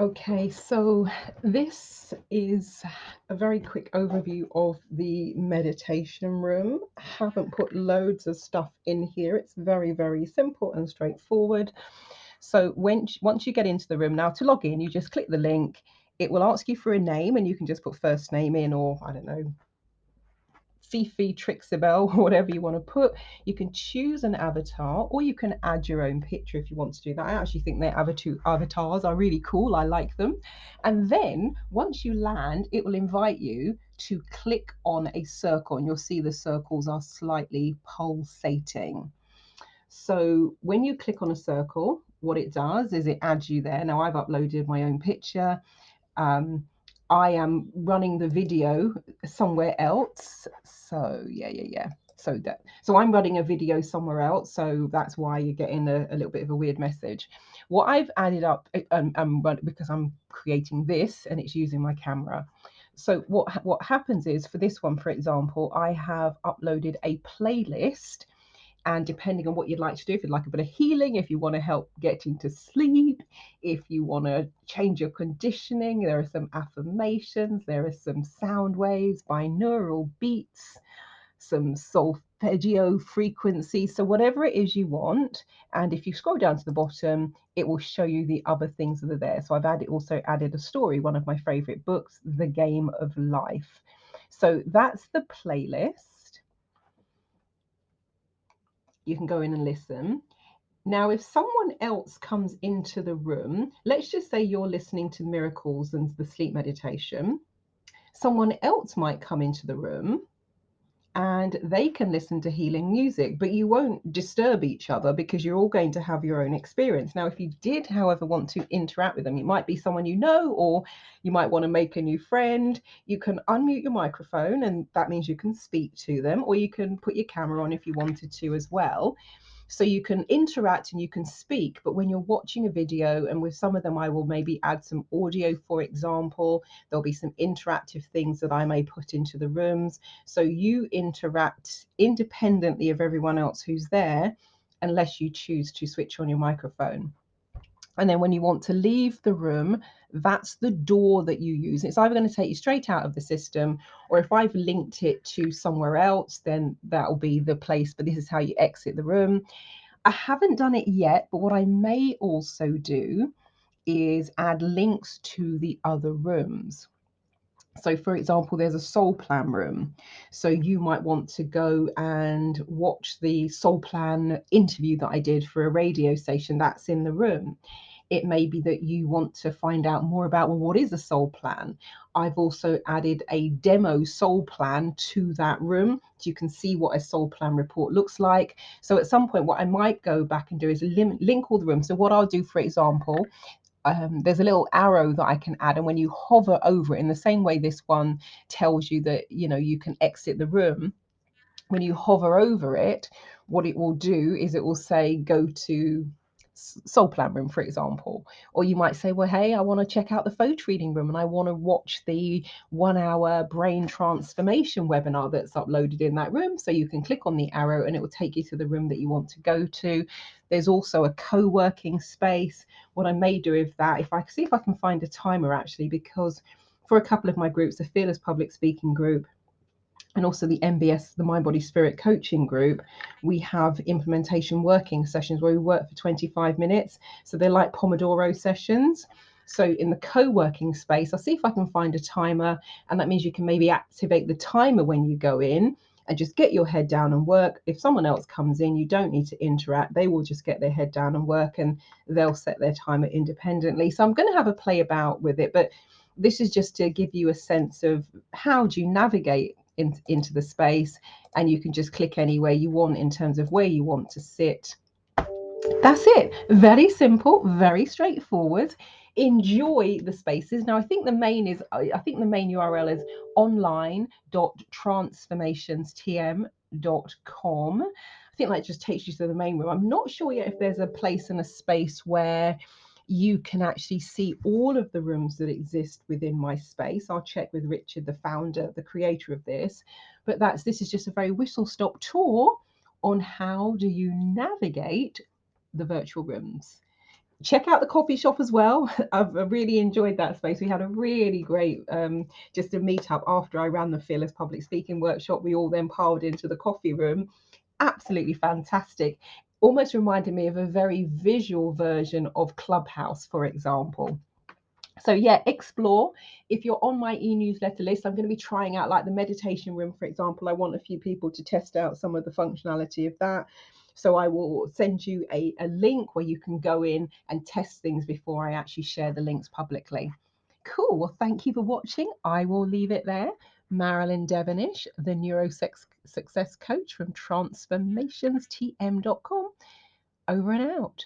Okay, so this is a very quick overview of the meditation room. I haven't put loads of stuff in here. It's very, very simple and straightforward. So once you get into the room, now to log in, you just click the link. It will ask you for a name, and you can just put first name in, or I don't know, Fifi, Trixabel, whatever you want to put. You can choose an avatar or you can add your own picture if you want to do that. I actually think their avatars are really cool. I like them. And then once you land, it will invite you to click on a circle, and you'll see the circles are slightly pulsating. So when you click on a circle, what it does is it adds you there. Now I've uploaded my own picture. um, I am running the video somewhere else. So yeah. So I'm running a video somewhere else. So that's why you're getting a little bit of a weird message. What I've added up, because I'm creating this and it's using my camera. So what happens is, for this one, for example, I have uploaded a playlist, and depending on what you'd like to do, if you'd like a bit of healing, if you want to help getting to sleep, if you want to change your conditioning, there are some affirmations, there are some sound waves, binaural beats, some solfeggio frequency. So whatever it is you want. And if you scroll down to the bottom, it will show you the other things that are there. So I've also added a story, one of my favorite books, The Game of Life. So that's the playlist. You can go in and listen. Now, if someone else comes into the room, let's just say you're listening to Miracles and the sleep meditation, someone else might come into the room and they can listen to healing music, but you won't disturb each other because you're all going to have your own experience. Now, if you did, however, want to interact with them, it might be someone you know, or you might want to make a new friend. You can unmute your microphone, and that means you can speak to them, or you can put your camera on if you wanted to as well. So you can interact and you can speak, but when you're watching a video, and with some of them I will maybe add some audio, for example, there'll be some interactive things that I may put into the rooms, so you interact independently of everyone else who's there, unless you choose to switch on your microphone. And then when you want to leave the room, that's the door that you use. It's either going to take you straight out of the system, or if I've linked it to somewhere else, then that'll be the place. But this is how you exit the room. I haven't done it yet, but what I may also do is add links to the other rooms. So, for example, there's a soul plan room. So, you might want to go and watch the soul plan interview that I did for a radio station that's in the room. It may be that you want to find out more about, well, what is a soul plan? I've also added a demo soul plan to that room so you can see what a soul plan report looks like. So, at some point, what I might go back and do is link all the rooms. So, what I'll do, for example, there's a little arrow that I can add, and when you hover over it, in the same way this one tells you that you can exit the room, when you hover over it, what it will do is it will say go to soul plan room, for example. Or you might say, well, hey, I want to check out the photo reading room and I want to watch the 1 hour brain transformation webinar that's uploaded in that room. So you can click on the arrow and it will take you to the room that you want to go to. There's also a co-working space. What I may do with that, if I see if I can find a timer, actually, because for a couple of my groups, the Fearless Public Speaking group and also the MBS, the Mind Body Spirit coaching group, we have implementation working sessions where we work for 25 minutes. So they're like Pomodoro sessions. So in the co-working space, I'll see if I can find a timer, and that means you can maybe activate the timer when you go in and just get your head down and work. If someone else comes in, you don't need to interact. They will just get their head down and work, and they'll set their timer independently. So I'm going to have a play about with it, but this is just to give you a sense of how do you navigate into the space, and you can just click anywhere you want in terms of where you want to sit. That's it. Very simple, very straightforward. Enjoy the spaces. Now, I think the main URL is online.transformationstm.com. I think that just takes you to the main room. I'm not sure yet if there's a place and a space where you can actually see all of the rooms that exist within my space. I'll check with Richard, the founder, the creator of this. But this is just a very whistle stop tour on how do you navigate the virtual rooms. Check out the coffee shop as well. I've really enjoyed that space. We had a really great just a meet up after I ran the Fearless Public Speaking workshop. We all then piled into the coffee room. Absolutely fantastic. Almost reminded me of a very visual version of Clubhouse, for example. So yeah, explore. If you're on my e-newsletter list, I'm going to be trying out like the meditation room, for example. I want a few people to test out some of the functionality of that. So I will send you a link where you can go in and test things before I actually share the links publicly. Cool. Well, thank you for watching. I will leave it there. Marilyn Devonish, the Neurosex Success Coach from transformationstm.com. Over and out.